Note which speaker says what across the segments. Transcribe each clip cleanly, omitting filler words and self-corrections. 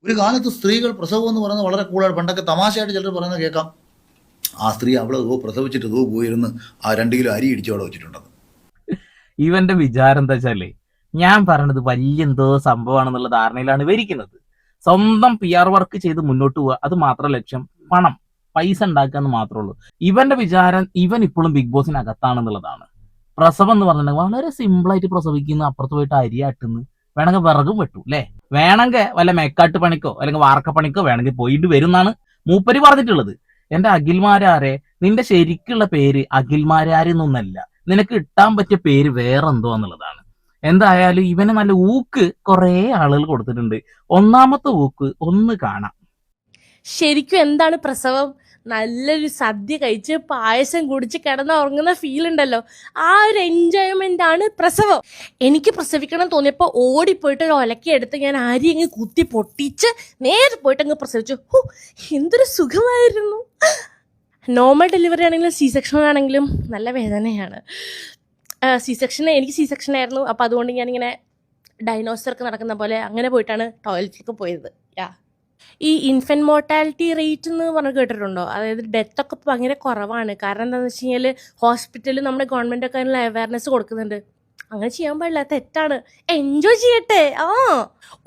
Speaker 1: ഒരു കാലത്ത് സ്ത്രീകൾ പ്രസവം എന്ന് പറയുന്നത് വളരെ കൂടുതൽ പണ്ടൊക്കെ തമാശയായിട്ട് ചിലർ പറയുന്നത് കേൾക്കാം. ആ സ്ത്രീ അവള് പ്രസവിച്ചിട്ട് പോയിരുന്ന് ആ 2 കിലോ അരി ഇടിച്ച് അവിടെ വെച്ചിട്ടുണ്ടെന്ന്.
Speaker 2: ഇവന്റെ വിചാരം എന്താ വെച്ചാലേ, ഞാൻ പറയണത് വലിയ എന്തോ സംഭവമാണെന്നുള്ള ധാരണയിലാണ് ഇവരിക്കുന്നത്. സ്വന്തം PR വർക്ക് ചെയ്ത് മുന്നോട്ട് പോവുക, അത് മാത്രം ലക്ഷ്യം. പണം, പൈസ ഉണ്ടാക്കുക എന്ന് മാത്രമേ ഉള്ളൂ. ഇവന്റെ വിചാരം ഇവൻ ഇപ്പോഴും ബിഗ് ബോസിനകത്താണെന്നുള്ളതാണ്. പ്രസവം എന്ന് പറഞ്ഞിട്ടുണ്ടെങ്കിൽ വളരെ സിമ്പിളായിട്ട് പ്രസവിക്കുന്ന, അപ്പുറത്ത് പോയിട്ട് അരിയാട്ടുന്നു, വേണമെങ്കിൽ വിറകും വെട്ടു അല്ലേ, വേണമെങ്കിൽ വല്ല മേക്കാട്ട് പണിക്കോ അല്ലെങ്കിൽ വാർക്കപ്പണിക്കോ വേണമെങ്കിൽ പോയിട്ട് വരുന്നാണ് മൂപ്പര് പറഞ്ഞിട്ടുള്ളത്. എന്റെ അഖിൽമാരാരെ, നിന്റെ ശരിക്കുള്ള പേര് അഖിൽമാരാരെന്നൊന്നല്ല, നിനക്ക് ഇട്ടാൻ പറ്റിയ പേര് വേറെ എന്തോ എന്നുള്ളതാണ്. എന്തായാലും ഇവന് നല്ല ഊക്ക് കുറെ ആളുകൾ കൊടുത്തിട്ടുണ്ട്. ഒന്നാമത്തെ ഊക്ക് ഒന്ന് കാണാം.
Speaker 3: ശരിക്കും എന്താണ് പ്രസവം? നല്ലൊരു സദ്യ കഴിച്ച് പായസം കുടിച്ച് കിടന്ന് ഉറങ്ങുന്ന ഫീൽ ഉണ്ടല്ലോ, ആ ഒരു എൻജോയ്മെന്റ് ആണ് പ്രസവം. എനിക്ക് പ്രസവിക്കണം തോന്നിയപ്പോൾ ഓടിപ്പോയിട്ട് ഒരു ഒലക്ക എടുത്ത് ഞാൻ അരി അങ്ങ് കുത്തി പൊട്ടിച്ച് നേരെ പോയിട്ട് അങ്ങ് പ്രസവിച്ചു. എന്തൊരു സുഖമായിരുന്നു. നോർമൽ ഡെലിവറി ആണെങ്കിലും സി സെക്ഷൻ ആണെങ്കിലും നല്ല വേദനയാണ്. എനിക്ക് സി സെക്ഷൻ ആയിരുന്നു. അപ്പോൾ അതുകൊണ്ട് ഞാനിങ്ങനെ ഡൈനോസർക്ക് നടക്കുന്ന പോലെ അങ്ങനെ പോയിട്ടാണ് ടോയ്ലറ്റിലേക്ക് പോയത്. ഈ ഇൻഫൻറ്റ് മോർട്ടാലിറ്റി റേറ്റ് എന്ന് പറഞ്ഞ് കേട്ടിട്ടുണ്ടോ? അതായത് ഡെത്തൊക്കെ ഇപ്പോൾ ഭയങ്കര കുറവാണ്. കാരണം എന്താണെന്ന് വെച്ച് കഴിഞ്ഞാൽ ഹോസ്പിറ്റലിൽ നമ്മുടെ ഗവൺമെൻറ്റൊക്കെ അതിനുള്ള അവയർനെസ് കൊടുക്കുന്നുണ്ട്. അങ്ങനെ ചെയ്യാൻ പാടില്ല, തെറ്റാണ്. എൻജോയ് ചെയ്യട്ടെ.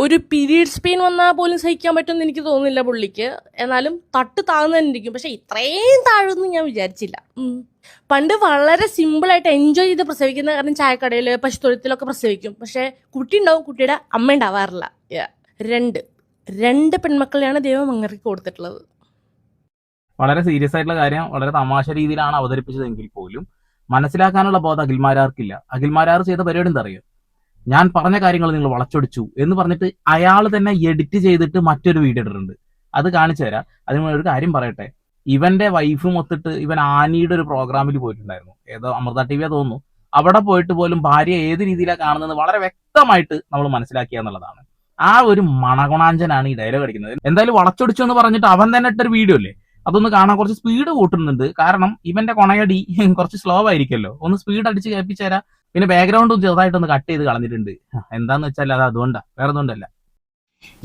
Speaker 3: ഒരു പീരീഡ്സ് പെയിൻ വന്നാൽ പോലും സഹിക്കാൻ പറ്റുമെന്ന് എനിക്ക് തോന്നുന്നില്ല പുള്ളിക്ക്. എന്നാലും താഴ്ന്നു തന്നെ ഇരിക്കും. പക്ഷെ ഇത്രയും താഴുമെന്ന് ഞാൻ വിചാരിച്ചില്ല. പണ്ട് വളരെ സിമ്പിളായിട്ട് എൻജോയ് ചെയ്ത് പ്രസവിക്കുന്ന, കാരണം ചായക്കടയിൽ പശുത്തൊഴുത്തിലൊക്കെ പ്രസവിക്കും. പക്ഷെ കുട്ടി ഉണ്ടാവും, കുട്ടിയുടെ അമ്മ ഉണ്ടാവാറില്ല. രണ്ട് പെൺമക്കളെയാണ് ദൈവം അങ്ങേർക്ക് കൊടുത്തിട്ടുള്ളത്.
Speaker 2: വളരെ സീരിയസ് ആയിട്ടുള്ള കാര്യം വളരെ തമാശ രീതിയിലാണ് അവതരിപ്പിച്ചതെങ്കിൽ പോലും മനസ്സിലാക്കാനുള്ള ബോധം അഖിൽമാരാർക്കില്ല. അഖിൽമാരാർ ചെയ്ത പരിപാടി എന്താ അറിയോ? ഞാൻ പറഞ്ഞ കാര്യങ്ങൾ നിങ്ങൾ വളച്ചൊടിച്ചു എന്ന് പറഞ്ഞിട്ട് അയാൾ തന്നെ എഡിറ്റ് ചെയ്തിട്ട് മറ്റൊരു വീഡിയോ ഇട്ടിട്ടുണ്ട്. അത് കാണിച്ചു തരാം. അതിന് ഒരു കാര്യം പറയട്ടെ. ഇവന്റെ വൈഫും ഒത്തിട്ട് ഇവൻ ആനിയുടെ ഒരു പ്രോഗ്രാമിൽ പോയിട്ടുണ്ടായിരുന്നു, ഏതോ അമൃത TV തോന്നുന്നു. അവിടെ പോയിട്ട് പോലും ഭാര്യ ഏത് രീതിയിലാണ് കാണുന്നത് വളരെ വ്യക്തമായിട്ട് നമ്മൾ മനസ്സിലാക്കുക എന്നുള്ളതാണ്. ആ ഒരു മണഗുണാഞ്ചനാണ് ഈ ഡയലോഗ് അടിക്കുന്നത്. എന്തായാലും വളച്ചൊടിച്ചു എന്ന് പറഞ്ഞിട്ട് അവൻ തന്നെ ഇട്ടൊരു വീഡിയോ അല്ലേ, അതൊന്ന് കാണാൻ കുറച്ച് സ്പീഡ് കൂട്ടുന്നുണ്ട്. കാരണം ഇവന്റെ കൊണയടി കുറച്ച് സ്ലോ ആയിരിക്കുമല്ലോ. ഒന്ന് സ്പീഡ് അടിച്ച് കേൾപ്പിച്ചു തരാം. പിന്നെ ബാക്ക്ഗ്രൗണ്ടും ചെറുതായിട്ടൊന്ന് കട്ട് ചെയ്ത് കളഞ്ഞിട്ടുണ്ട്. എന്താന്ന് വെച്ചാൽ അത് അതുകൊണ്ടാ, വേറെ ഒന്നുകൊണ്ടല്ല.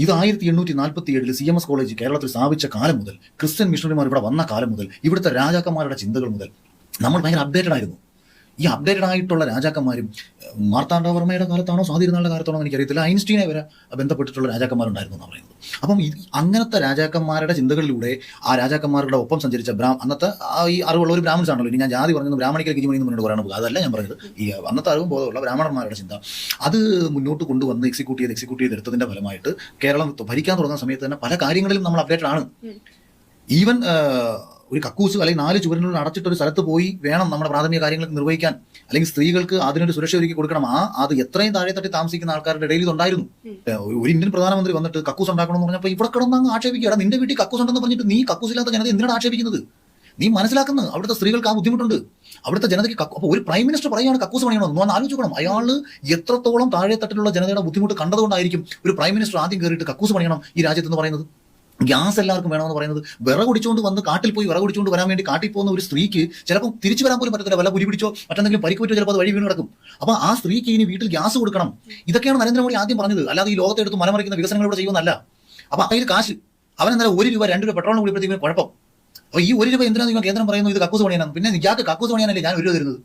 Speaker 1: ഇത് 1847 CMS കോളേജ് കേരളത്തിൽ സ്ഥാപിച്ച കാലം മുതൽ, ക്രിസ്ത്യൻ മിഷണറിമാർ ഇവിടെ വന്ന കാലം മുതൽ, ഇവിടുത്തെ രാജാക്കന്മാരുടെ ചിന്തകൾ മുതൽ നമ്മൾ ഭയങ്കര അപ്ഡേറ്റഡ് ആയിരുന്നു. ഈ അപ്ഡേറ്റഡ് ആയിട്ടുള്ള രാജാക്കന്മാരും മാർത്താണ്ഡവർമ്മയുടെ കാലത്താണോ സ്വാതിരുന്നാളുടെ കാലത്താണോ എനിക്കറിയത്തില്ല, ഐൻസ്റ്റീനെ വരെ ബന്ധപ്പെട്ടിട്ടുള്ള രാജാക്കന്മാരുണ്ടായിരുന്നു എന്നാണ് പറയുന്നത്. അപ്പം അങ്ങനത്തെ രാജാക്കന്മാരുടെ ചിന്തകളിലൂടെ ആ രാജാക്കന്മാരുടെ ഒപ്പം സഞ്ചരിച്ച അന്നത്തെ ഈ അറിവുള്ള ഒരു ബ്രാഹ്മൺസ് ആണല്ലോ. ഇനി ഞാൻ ജാതി പറഞ്ഞത് ബ്രാഹ്മണിക്കൽ കിരിമണി എന്ന് പറഞ്ഞിട്ട് പറയണം, അതല്ല ഞാൻ പറഞ്ഞത്. ഈ അന്നത്തെ അറിവും ബോധമുള്ള ബ്രാഹ്മണന്മാരുടെ ചിന്ത അത് മുന്നോട്ട് കൊണ്ടുവന്ന് എക്സിക്യൂട്ട് ചെയ്ത് എടുത്തതിന്റെ ഫലമായിട്ട് കേരളം ഭരിക്കാൻ തുടങ്ങുന്ന സമയത്ത് തന്നെ പല കാര്യങ്ങളിലും നമ്മൾ അപ്ഡേറ്റഡ് ആണ്. ഈവൻ ഒരു കക്കൂസ് അല്ലെങ്കിൽ 4 ചുവരിനുള്ളിൽ അടച്ചിട്ടൊരു സ്ഥലത്ത് പോയി വേണം നമ്മുടെ പ്രാഥമിക കാര്യങ്ങൾക്ക് നിർവഹിക്കാൻ, അല്ലെങ്കിൽ സ്ത്രീകൾക്ക് അതിനൊരു സുരക്ഷ ഒരുക്കി കൊടുക്കണം. അത് എത്രയും താഴെ തട്ടി താമസിക്കുന്ന ആൾക്കാരുടെ ഇടയിൽ ഇതുണ്ടായിരുന്നു. ഒരു ഇന്ത്യൻ പ്രധാനമന്ത്രി വന്നിട്ട് കക്കൂസ് ഉണ്ടാക്കണമെന്ന് പറഞ്ഞപ്പോൾ ഇവിടെ കിടന്ന് അങ്ങ് ആക്ഷേപിക്കുക, നിന്റെ വീട്ടിൽ കക്കൂസ് ഉണ്ടെന്ന് പറഞ്ഞിട്ട് നീ കക്കൂസില്ലാത്ത ജനത എന്തിനാണ് ആക്ഷേപിക്കുന്നത്? നീ മനസ്സിലാക്കുന്നത് അവിടുത്തെ സ്ത്രീകൾക്ക് ആ ബുദ്ധിമുട്ടുണ്ട്, അവിടുത്തെ ജനതയ്ക്ക്. അപ്പോൾ ഒരു പ്രൈം മിനിസ്റ്റർ പറയുകയാണ് കക്കൂസ് പണിയണമെന്ന്, ഒന്ന് ആലോചിക്കണം. അയാൾ എത്രത്തോളം താഴെ തട്ടിലുള്ള ജനതയുടെ ബുദ്ധിമുട്ട് കണ്ടതുകൊണ്ടായിരിക്കും ഒരു പ്രൈം മിനിസ്റ്റർ ആദ്യം കയറിയിട്ട് കക്കൂസ് പണിയണം ഈ രാജ്യത്ത് എന്ന് പറയുന്നത്. ഗ്യാസ് എല്ലാവർക്കും വേണമെന്ന് പറയുന്നത്. വിറകുടിച്ചുകൊണ്ട് വന്ന് കാട്ടിൽ പോയി വിറകുടിച്ചുകൊണ്ട് വരാൻ വേണ്ടി കാട്ടിൽ പോകുന്ന ഒരു സ്ത്രീക്ക് ചിലപ്പോൾ തിരിച്ചു വരാൻ പോലും പറ്റത്തില്ല. വല്ല പുലി പിടിച്ചോ മറ്റെന്തെങ്കിലും പരിക്ക് പറ്റോ, ചിലപ്പോൾ അത് വഴി വീണ് കിടക്കും. അപ്പോൾ ആ സ്ത്രീക്ക് ഇനി വീട്ടിൽ ഗ്യാസ് കൊടുക്കണം. ഇതൊക്കെയാണ് നരേന്ദ്രമോദി ആദ്യം പറഞ്ഞത്. അല്ലാതെ ഈ ലോകത്തെടുത്ത് മലമറിക്കുന്ന വികസനങ്ങളോട് ചെയ്യുമെന്നല്ല. അപ്പോൾ അതിൽ കാശ് അവൻ എന്തായാലും 1 രൂപ 2 രൂപ പെട്രോളിന് കൂടിയപ്പോഴത്തേക്കും കുഴപ്പം. അപ്പോൾ ഈ 1 രൂപ എന്തിനാണ് കേന്ദ്രം പറയുന്നത് ഇത് കക്കൂസ് പണിയാനാണ്? പിന്നെ ഇയാൾക്ക് കക്കൂസ് പണിയാനല്ലേ ഞാൻ 1 രൂപ തരുന്നത്?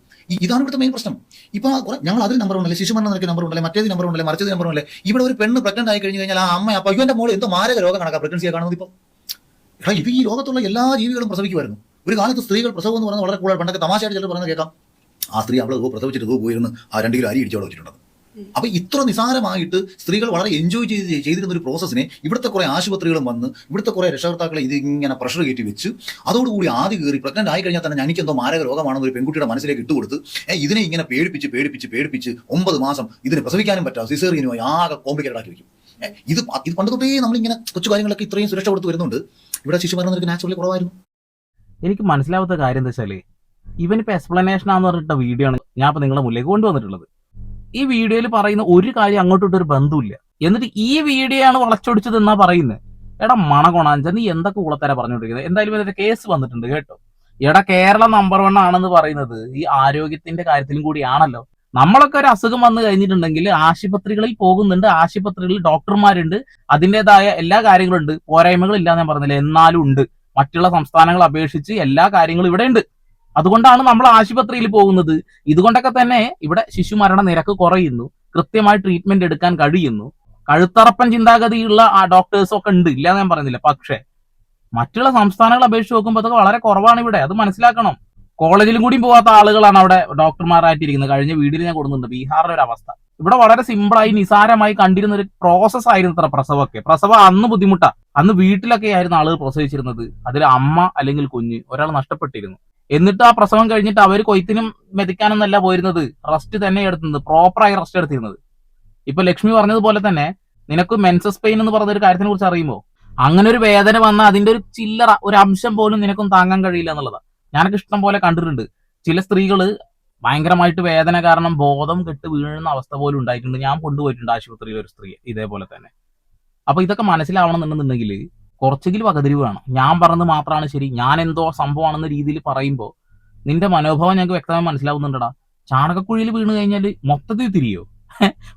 Speaker 1: ഇതാണ് ഇവിടുത്തെ മെയിൻ പ്രശ്നം. ഇപ്പോൾ ഞങ്ങൾ അതിൽ നമ്പർ ഉണ്ടല്ലേ, ശിശുമരണം നിനക്ക് നമ്പർ ഉണ്ടല്ലേ, മറ്റേത് നമ്പർ ഉണ്ടല്ലേ, മറിച്ചത് നമ്പർ ഉണ്ടല്ലേ. ഇവിടെ ഒരു പെണ്ണ് പ്രഗ്നന്റ് ആയി കഴിഞ്ഞ് കഴിഞ്ഞാൽ ആ അമ്മ അപ്പോൾ ഇവന്റെ മോള് എന്തോ മാരക രോഗം കണക്കാ പ്രഗ്നൻസിയെ കാണുന്നത്. ഇപ്പോൾ ഈ ലോകത്തുള്ള എല്ലാ ജീവികളും പ്രസവിക്കുമായിരുന്നു. ഒരു കാലത്ത് സ്ത്രീകൾ പ്രസവം എന്ന് പറയുന്നത് വളരെ കൂടുതൽ പണ്ടൊക്കെ തമാശയായിട്ട് ചിലർ പറയുന്നത് കേൾക്കാം. ആ സ്ത്രീ അവള് പ്രസവിച്ചിട്ട് പോയിരുന്ന് ആ 2 കിലോ അരി ഇടിച്ച് അവിടെ വെച്ചിട്ടുണ്ടെന്ന്. അപ്പോൾ ഇത്ര നിസാരമായിട്ട് സ്ത്രീകൾ വളരെ എൻജോയ് ചെയ്തിരുന്ന ഒരു പ്രോസസ്സിനെ ഇവിടുത്തെ കുറേ ആശുപത്രികളും വന്ന് ഇവിടുത്തെ കുറേ രക്ഷകർത്താക്കളെ ഇതിങ്ങനെ പ്രഷർ കയറ്റി വെച്ച് അതോടുകൂടി ആദ്യം കയറി പ്രഗ്നന്റ് ആയി കഴിഞ്ഞാൽ തന്നെ എനിക്കെന്തോ മാരക രോഗമാണെന്ന് ഒരു പെൺകുട്ടിയുടെ മനസ്സിലേക്ക് ഇട്ടുകൊടുത്ത് ഇതിനെ ഇങ്ങനെ പേടിപ്പിച്ച് 9 മാസം ഇതിന് പ്രസവിക്കാനും പറ്റാം, സിസേറിയനുമായി ആകെ കോംപ്ലിക്കേറ്റഡ് ആക്കി വെക്കും. ഇത് പണ്ട് തൊട്ടേ നമ്മളിങ്ങനെ കൊച്ചു കാര്യങ്ങളൊക്കെ ഇത്രയും സുരക്ഷ കൊടുത്ത് വരുന്നുണ്ട്. ഇവിടെ ശിശുമരണം നിരക്ക് നാച്ചുറലി കുറവായിരുന്നു.
Speaker 2: എനിക്ക് മനസ്സിലാവാത്ത കാര്യം എന്താ വെച്ചാല്, ഇവനിപ്പോ എക്സ്പ്ലനേഷൻ ആണെന്ന് പറഞ്ഞിട്ട വീഡിയോ ആണ് ഞാൻ ഇപ്പൊ നിങ്ങളുടെ മുന്നിലേക്ക് കൊണ്ടുവന്നിട്ടുള്ളത്. ഈ വീഡിയോയിൽ പറയുന്ന ഒരു കാര്യം അങ്ങോട്ടൊരു ബന്ധമില്ല. എന്നിട്ട് ഈ വീഡിയോ ആണ് വളച്ചൊടിച്ചത് എന്നാ പറയുന്നത്. എടാ മണകൊണാഞ്ച, നീ എന്തൊക്കെ കുളത്തര പറഞ്ഞുകൊണ്ടിരിക്കുന്നത്? എന്തായാലും ഇതിന്റെ കേസ് വന്നിട്ടുണ്ട് കേട്ടോ. എടാ കേരളം നമ്പർ 1 ആണെന്ന് പറയുന്നത് ഈ ആരോഗ്യത്തിന്റെ കാര്യത്തിലും കൂടിയാണല്ലോ. നമ്മളൊക്കെ ഒരു അസുഖം വന്നു കഴിഞ്ഞിട്ടുണ്ടെങ്കിൽ ആശുപത്രികളിൽ പോകുന്നുണ്ട്, ആശുപത്രികളിൽ ഡോക്ടർമാരുണ്ട്, അതിൻ്റെതായ എല്ലാ കാര്യങ്ങളും ഉണ്ട്. പോരായ്മകൾ ഇല്ലാന്ന് ഞാൻ പറഞ്ഞില്ല, എന്നാലും ഉണ്ട്. മറ്റുള്ള സംസ്ഥാനങ്ങളെ അപേക്ഷിച്ച് എല്ലാ കാര്യങ്ങളും ഇവിടെ ഉണ്ട്. അതുകൊണ്ടാണ് നമ്മൾ ആശുപത്രിയിൽ പോകുന്നത്. ഇതുകൊണ്ടൊക്കെ തന്നെ ഇവിടെ ശിശുമരണ നിരക്ക് കുറയുന്നു, കൃത്യമായി ട്രീറ്റ്മെന്റ് എടുക്കാൻ കഴിയുന്നു. കഴുത്തറപ്പൻ ചിന്താഗതിയുള്ള ആ ഡോക്ടേഴ്സ് ഒക്കെ ഉണ്ട്, ഇല്ലാന്ന് ഞാൻ പറയുന്നില്ല. പക്ഷേ മറ്റുള്ള സംസ്ഥാനങ്ങളെ അപേക്ഷിച്ച് നോക്കുമ്പോൾ അതൊക്കെ വളരെ കുറവാണ് ഇവിടെ. അത് മനസ്സിലാക്കണം. കോളേജിലും കൂടി പോകാത്ത ആളുകളാണ് അവിടെ ഡോക്ടർമാരായിട്ടിരിക്കുന്നത്. കഴിഞ്ഞ വീഡിയോയിൽ ഞാൻ കൊടുക്കുന്നുണ്ട് ബീഹാറിന്റെ ഒരു അവസ്ഥ. ഇവിടെ വളരെ സിമ്പിളായി നിസാരമായി കണ്ടിരുന്ന ഒരു പ്രോസസ് ആയിരുന്നു ഇത്ര പ്രസവമൊക്കെ. പ്രസവം അന്ന് ബുദ്ധിമുട്ടാ. അന്ന് വീട്ടിലൊക്കെ ആയിരുന്നു ആളുകൾ പ്രസവിച്ചിരുന്നത്. അതിൽ അമ്മ അല്ലെങ്കിൽ കുഞ്ഞ് ഒരാൾ നഷ്ടപ്പെട്ടിരുന്നു. എന്നിട്ട് ആ പ്രസവം കഴിഞ്ഞിട്ട് അവർ കൊയ്ത്തിനും മെതിക്കാനൊന്നല്ല പോയിരുന്നത്, റെസ്റ്റ് തന്നെ എടുത്തിരുന്നത്, പ്രോപ്പറായി റെസ്റ്റ് എടുത്തിരുന്നത്. ഇപ്പൊ ലക്ഷ്മി പറഞ്ഞതുപോലെ തന്നെ നിനക്ക് മെൻസസ് പെയിൻ എന്ന് പറഞ്ഞ ഒരു കാര്യത്തിനെ കുറിച്ച് അറിയുമോ? അങ്ങനെ ഒരു വേദന വന്നാൽ അതിന്റെ ഒരു ചില്ലറ ഒരു അംശം പോലും നിനക്കും താങ്ങാൻ കഴിയില്ല എന്നുള്ളതാണ്. ഞാനൊക്കെ ഇഷ്ടം പോലെ കണ്ടിട്ടുണ്ട്. ചില സ്ത്രീകള് ഭയങ്കരമായിട്ട് വേദന കാരണം ബോധം കെട്ട് വീഴുന്ന അവസ്ഥ പോലും ഉണ്ടായിട്ടുണ്ട്. ഞാൻ കൊണ്ടുപോയിട്ടുണ്ട് ആശുപത്രിയിൽ ഒരു സ്ത്രീ ഇതേപോലെ തന്നെ. അപ്പൊ ഇതൊക്കെ മനസ്സിലാവണം എന്നുണ്ടെങ്കിൽ കുറച്ചെങ്കിലും വകതിരിവ് വേണം. ഞാൻ പറഞ്ഞത് മാത്രമാണ് ശരി, ഞാൻ എന്തോ സംഭവമാണെന്ന രീതിയിൽ പറയുമ്പോൾ നിന്റെ മനോഭാവം ഞങ്ങൾക്ക് വ്യക്തമായി മനസ്സിലാവുന്നുണ്ടടാ. ചാണകക്കുഴിയിൽ വീണ് കഴിഞ്ഞാൽ മൊത്തത്തിൽ തിരിയോ?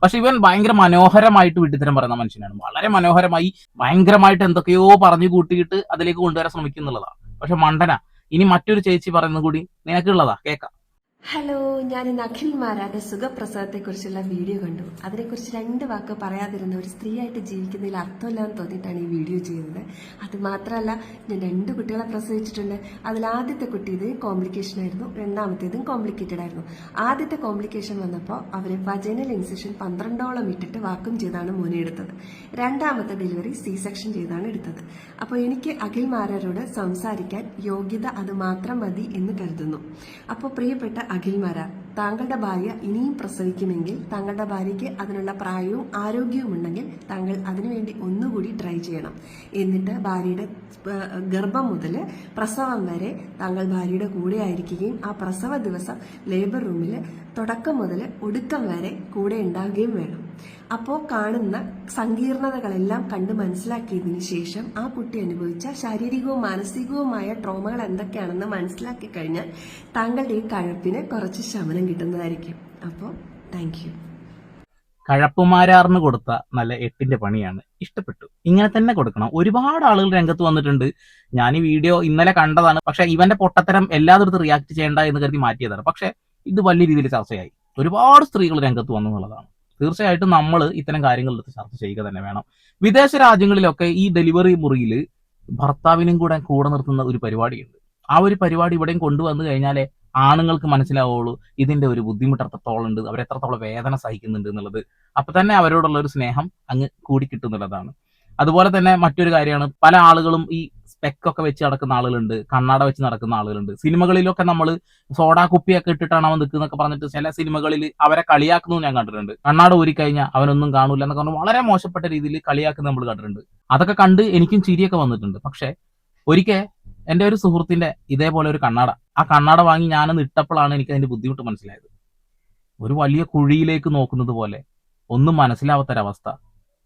Speaker 2: പക്ഷെ ഇവൻ ഭയങ്കര മനോഹരമായിട്ട് വിട്ടിത്തരം പറയുന്ന മനുഷ്യനാണ്. വളരെ മനോഹരമായി ഭയങ്കരമായിട്ട് എന്തൊക്കെയോ പറഞ്ഞു കൂട്ടിയിട്ട് അതിലേക്ക് കൊണ്ടുവരാൻ ശ്രമിക്കുന്നുള്ളതാണ്. പക്ഷെ മണ്ടന. ഇനി മറ്റൊരു ചേച്ചി പറയുന്നത് കൂടി നിനക്കുള്ളതാ, കേൾക്കാം.
Speaker 4: ഹലോ, ഞാൻ ഇന്ന് അഖിൽ മാരാന്റെ സുഖപ്രസവത്തെക്കുറിച്ചുള്ള വീഡിയോ കണ്ടു. അതിനെക്കുറിച്ച് 2 വാക്ക് പറയാതിരുന്ന ഒരു സ്ത്രീയായിട്ട് ജീവിക്കുന്നതിൽ അർത്ഥമില്ലാന്ന് തോന്നിയിട്ടാണ് ഈ വീഡിയോ ചെയ്യുന്നത്. അത് മാത്രമല്ല, ഞാൻ 2 കുട്ടികളെ പ്രസവിച്ചിട്ടുണ്ട്. അതിൽ ആദ്യത്തെ കുട്ടി ഇത് കോംപ്ലിക്കേഷൻ ആയിരുന്നു, രണ്ടാമത്തേതും കോംപ്ലിക്കേറ്റഡ് ആയിരുന്നു. ആദ്യത്തെ കോംപ്ലിക്കേഷൻ വന്നപ്പോൾ അവരെ വജൈനൽ ഇൻസിഷൻ 12ഓളം ഇട്ടിട്ട് വാക്വം ചെയ്താണ് മോനെ എടുത്തത്. രണ്ടാമത്തെ ഡെലിവറി സി സെക്ഷൻ ചെയ്താണ് എടുത്തത്. അപ്പോൾ എനിക്ക് അഖിൽ മാരാരോട് സംസാരിക്കാൻ യോഗ്യത അത് മാത്രം മതി എന്ന് കരുതുന്നു. അപ്പോൾ പ്രിയപ്പെട്ട അഖിൽമാര, താങ്കളുടെ ഭാര്യ ഇനിയും പ്രസവിക്കുമെങ്കിൽ താങ്കളുടെ ഭാര്യയ്ക്ക് അതിനുള്ള പ്രായവും ആരോഗ്യവും ഉണ്ടെങ്കിൽ താങ്കൾ അതിനുവേണ്ടി ഒന്നുകൂടി ട്രൈ ചെയ്യണം. എന്നിട്ട് ഭാര്യയുടെ ഗർഭം മുതൽ പ്രസവം വരെ താങ്കൾ ഭാര്യയുടെ കൂടെ ആയിരിക്കുകയും ആ പ്രസവ ദിവസം ലേബർ റൂമിൽ തുടക്കം മുതൽ ഒടുക്കം വരെ കൂടെ ഉണ്ടാവുകയും വേണം. അപ്പോൾ കാണുന്ന സങ്കീർണതകളെല്ലാം കണ്ട് മനസ്സിലാക്കിയതിനു ശേഷം ആ കുട്ടി അനുഭവിച്ച ശാരീരികവും മാനസികവുമായ ട്രോമകൾ എന്തൊക്കെയാണെന്ന് മനസ്സിലാക്കി കഴിഞ്ഞാൽ താങ്കളുടെ ഈ കഴപ്പിന് കുറച്ച് ശമനം കിട്ടുന്നതായിരിക്കും. അപ്പോൾ താങ്ക് യു.
Speaker 2: കഴപ്പുമാരാറിന് കൊടുത്ത നല്ല 8ന്റെ പണിയാണ്. ഇഷ്ടപ്പെട്ടു. ഇങ്ങനെ തന്നെ കൊടുക്കണം. ഒരുപാട് ആളുകൾ രംഗത്ത് വന്നിട്ടുണ്ട്. ഞാൻ ഈ വീഡിയോ ഇന്നലെ കണ്ടതാണ്. പക്ഷെ ഇവന്റെ പൊട്ടത്തരം എല്ലായിടത്തും റിയാക്ട് ചെയ്യേണ്ട എന്ന് കരുതി മാറ്റിയതാണ്. പക്ഷെ ഇത് വലിയ രീതിയിൽ ചർച്ചയായി. ഒരുപാട് സ്ത്രീകൾ രംഗത്ത് വന്നു എന്നുള്ളതാണ്. തീർച്ചയായിട്ടും നമ്മൾ ഇത്തരം കാര്യങ്ങളെടുത്ത് ചർച്ച ചെയ്യുക തന്നെ വേണം. വിദേശ രാജ്യങ്ങളിലൊക്കെ ഈ ഡെലിവറി മുറിയിൽ ഭർത്താവിനും കൂടെ നിർത്തുന്ന ഒരു പരിപാടിയുണ്ട്. ആ ഒരു പരിപാടി ഇവിടെയും കൊണ്ടുവന്നു കഴിഞ്ഞാലേ ആണുങ്ങൾക്ക് മനസ്സിലാവുള്ളൂ ഇതിന്റെ ഒരു ബുദ്ധിമുട്ട് എത്രത്തോളം ഉണ്ട്, അവരെത്രത്തോളം വേദന സഹിക്കുന്നുണ്ട് എന്നുള്ളത്. അപ്പൊ തന്നെ അവരോടുള്ള ഒരു സ്നേഹം അങ്ങ് കൂടി കിട്ടുന്നുള്ളതാണ്. അതുപോലെ തന്നെ മറ്റൊരു കാര്യമാണ്, പല ആളുകളും ഈ സ്പെക്കൊക്കെ വെച്ച് നടക്കുന്ന ആളുകളുണ്ട്, കണ്ണാട വെച്ച് നടക്കുന്ന ആളുകളുണ്ട്. സിനിമകളിലൊക്കെ നമ്മൾ സോഡാ കുപ്പിയൊക്കെ ഇട്ടിട്ടാണ് അവൻ നിൽക്കുന്നൊക്കെ പറഞ്ഞിട്ട് ചില സിനിമകളിൽ അവരെ കളിയാക്കുന്നത് ഞാൻ കണ്ടിട്ടുണ്ട്. കണ്ണാട ഊരിക്കഴിഞ്ഞാൽ അവനൊന്നും കാണൂല എന്നൊക്കെ പറഞ്ഞ് വളരെ മോശപ്പെട്ട രീതിയിൽ കളിയാക്കുന്നത് നമ്മൾ കണ്ടിട്ടുണ്ട്. അതൊക്കെ കണ്ട് എനിക്കും ചിരിയൊക്കെ വന്നിട്ടുണ്ട്. പക്ഷെ ഒരിക്കൽ എന്റെ ഒരു സുഹൃത്തിന്റെ ഇതേപോലെ ഒരു കണ്ണാട, ആ കണ്ണാട വാങ്ങി ഞാനൊന്ന് ഇട്ടപ്പോഴാണ് എനിക്ക് അതിന്റെ ബുദ്ധിമുട്ട് മനസ്സിലായത്. ഒരു വലിയ കുഴിയിലേക്ക് നോക്കുന്നത് പോലെ, ഒന്നും മനസ്സിലാവാത്തൊരവസ്ഥ.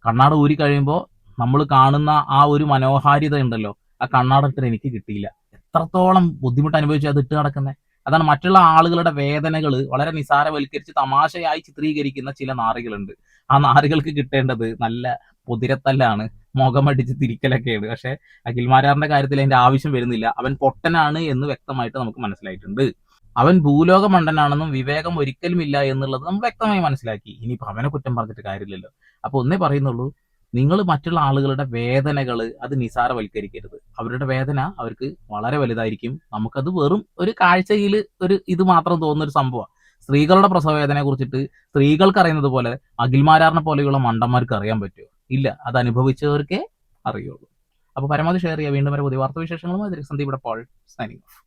Speaker 2: കണ്ണാട ഊരി കഴിയുമ്പോൾ നമ്മൾ കാണുന്ന ആ ഒരു മനോഹാരിത ഉണ്ടല്ലോ, ആ കണ്ണാട ഇട്ടിട്ട് എനിക്ക് കിട്ടിയില്ല. എത്രത്തോളം ബുദ്ധിമുട്ട് അനുഭവിച്ചു അത് ഇട്ട് നടക്കുന്നത്. അതാണ് മറ്റുള്ള ആളുകളുടെ വേദനകൾ വളരെ നിസാരവൽക്കരിച്ച് തമാശയായി ചിത്രീകരിക്കുന്ന ചില നാറികളുണ്ട്. ആ നാറികൾക്ക് കിട്ടേണ്ടത് നല്ല പൊതിരത്തല്ലാണ്, മുഖമടിച്ച് തിരിക്കലൊക്കെയാണ്. പക്ഷെ അഖിൽമാരാറിന്റെ കാര്യത്തിൽ അതിന്റെ ആവശ്യം വരുന്നില്ല. അവൻ പൊട്ടനാണ് എന്ന് വ്യക്തമായിട്ട് നമുക്ക് മനസ്സിലായിട്ടുണ്ട്. അവൻ ഭൂലോക മണ്ടനാണെന്നും വിവേകം ഒരിക്കലും ഇല്ല എന്നുള്ളത് നമ്മൾ വ്യക്തമായി മനസ്സിലാക്കി. ഇനിയിപ്പോ അവനെ കുറ്റം പറഞ്ഞിട്ട് കാര്യമില്ലല്ലോ. അപ്പൊ ഒന്നേ പറയുന്നുള്ളൂ, നിങ്ങൾ മറ്റുള്ള ആളുകളുടെ വേദനകൾ അത് നിസാരവൽക്കരിക്കരുത്. അവരുടെ വേദന അവർക്ക് വളരെ വലുതായിരിക്കും. നമുക്കത് വെറും ഒരു കാഴ്ചയിൽ ഒരു ഇത് മാത്രം തോന്നുന്ന ഒരു സംഭവമാണ്. സ്ത്രീകളുടെ പ്രസവ വേദനയെ കുറിച്ചിട്ട് സ്ത്രീകൾക്ക് അറിയുന്നത് പോലെ അഖിൽമാരാറിനെ പോലെയുള്ള മണ്ടന്മാർക്ക് അറിയാൻ പറ്റുമോ? ഇല്ല. അത് അനുഭവിച്ചവർക്കേ അറിയുള്ളൂ. അപ്പൊ പരമാവധി ഷെയർ ചെയ്യുക. വീണ്ടും വരെ പുതിയ വാർത്താ വിശേഷങ്ങളുമായി സന്ദീപ് പോൾ സൈനിങ് ഓഫ്.